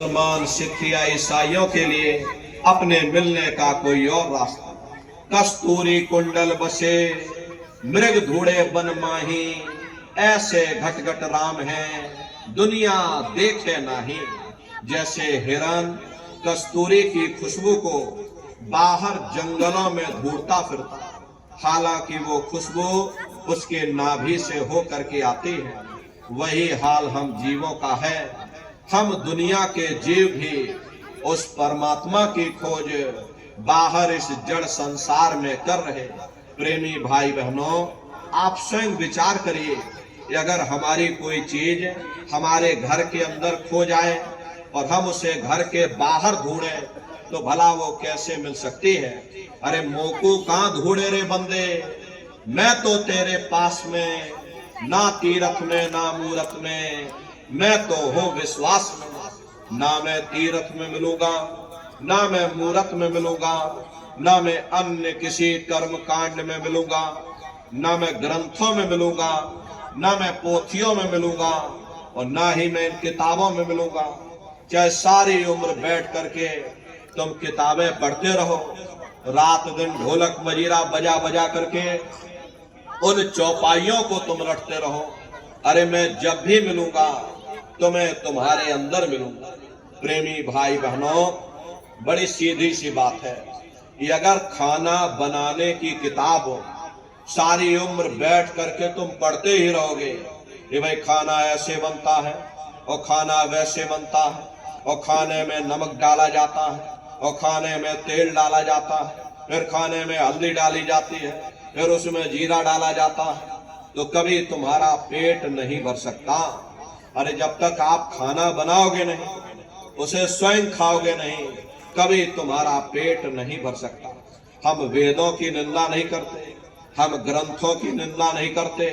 मुसलमान सिख या ईसाइयों के लिए अपने मिलने का कोई और रास्ता। कस्तूरी कुंडल बसे मृग धूड़े बन माही, ऐसे घट घट राम हैं दुनिया देखे नाही। जैसे हिरन कस्तूरी की खुशबू को बाहर जंगलों में ढूंढता फिरता, हालांकि वो खुशबू उसके नाभि से होकर के आती है, वही हाल हम जीवों का है। हम दुनिया के जीव भी उस परमात्मा की खोज बाहर इस जड़ संसार में कर रहे। प्रेमी भाई बहनों, आप स्वयं विचार करिए, अगर हमारी कोई चीज हमारे घर के अंदर खो जाए और हम उसे घर के बाहर ढूंढे तो भला वो कैसे मिल सकती है। अरे मोकू कहां ढूंढे रे बंदे, मैं तो तेरे पास में, ना तीरथ में ना मूरत में, मैं तो हूं विश्वास में। ना मैं तीरथ में मिलूंगा, ना मैं मूरत में मिलूंगा, ना मैं अन्य किसी कर्म कांड में मिलूंगा, ना मैं ग्रंथों में मिलूंगा, ना मैं पोथियों में मिलूंगा, और ना ही मैं इन किताबों में मिलूंगा। चाहे सारी उम्र बैठ करके तुम किताबें पढ़ते रहो, रात दिन ढोलक मजीरा बजा बजा करके उन चौपाइयों को तुम रटते रहो, अरे मैं जब भी मिलूंगा तो मैं तुम्हारे अंदर मिलूंगा। प्रेमी भाई बहनों, बड़ी सीधी सी बात है, ये अगर खाना बनाने की किताब हो, सारी उम्र बैठ करके तुम पढ़ते ही रहोगे कि भाई खाना ऐसे बनता है और खाना वैसे बनता है, और खाने में नमक डाला जाता है, और खाने में तेल डाला जाता है, फिर खाने में हल्दी डाली जाती है, फिर उसमें जीरा डाला जाता है, तो कभी तुम्हारा पेट नहीं भर सकता। अरे जब तक आप खाना बनाओगे नहीं, उसे स्वयं खाओगे नहीं, कभी तुम्हारा पेट नहीं भर सकता। हम वेदों की निंदा नहीं करते, हम ग्रंथों की निंदा नहीं करते,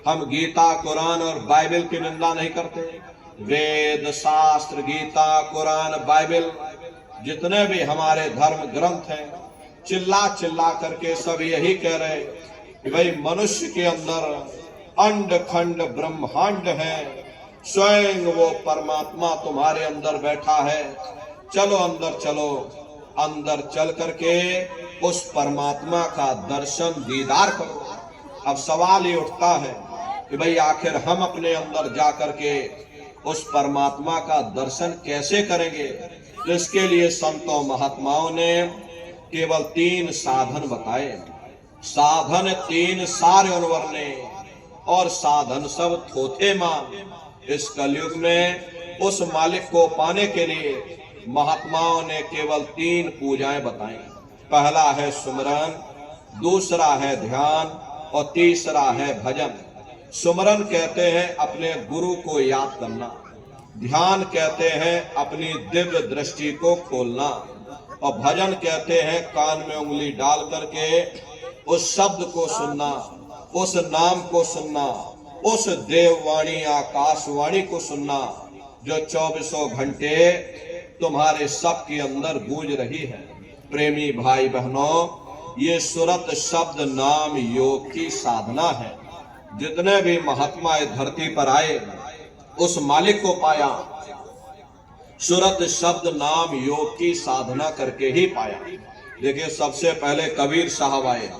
हम गीता कुरान और बाइबल की निंदा नहीं करते। वेद शास्त्र गीता कुरान बाइबल जितने भी हमारे धर्म ग्रंथ हैं, चिल्ला चिल्ला करके सब यही कह रहे कि भाई मनुष्य के अंदर अंड खंड ब्रह्मांड है, स्वयं वो परमात्मा तुम्हारे अंदर बैठा है, चलो अंदर चलो, अंदर चल करके उस परमात्मा का दर्शन दीदार करो। अब सवाल ये उठता है कि भाई आखिर हम अपने अंदर जा करके उस परमात्मा का दर्शन कैसे करेंगे। तो इसके लिए संतों महात्माओं ने केवल 3 साधन बताए। साधन 3 सारे उनवरने, और साधन सब थोथे मान। इस कलयुग में उस मालिक को पाने के लिए महात्माओं ने केवल 3 पूजाएं बताई। पहला है सुमरन, दूसरा है ध्यान, और तीसरा है भजन। सुमरन कहते हैं अपने गुरु को याद करना, ध्यान कहते हैं अपनी दिव्य दृष्टि को खोलना, और भजन कहते हैं कान में उंगली डाल करके उस शब्द को सुनना, उस नाम को सुनना, उस देववाणी आकाशवाणी को सुनना जो 24 घंटे तुम्हारे सब के अंदर गूंज रही है। प्रेमी भाई बहनों, ये सुरत शब्द नाम योग की साधना है। जितने भी महात्मा इस धरती पर आए, उस मालिक को पाया, सुरत शब्द नाम योग की साधना करके ही पाया। देखिए, सबसे पहले कबीर साहब आए,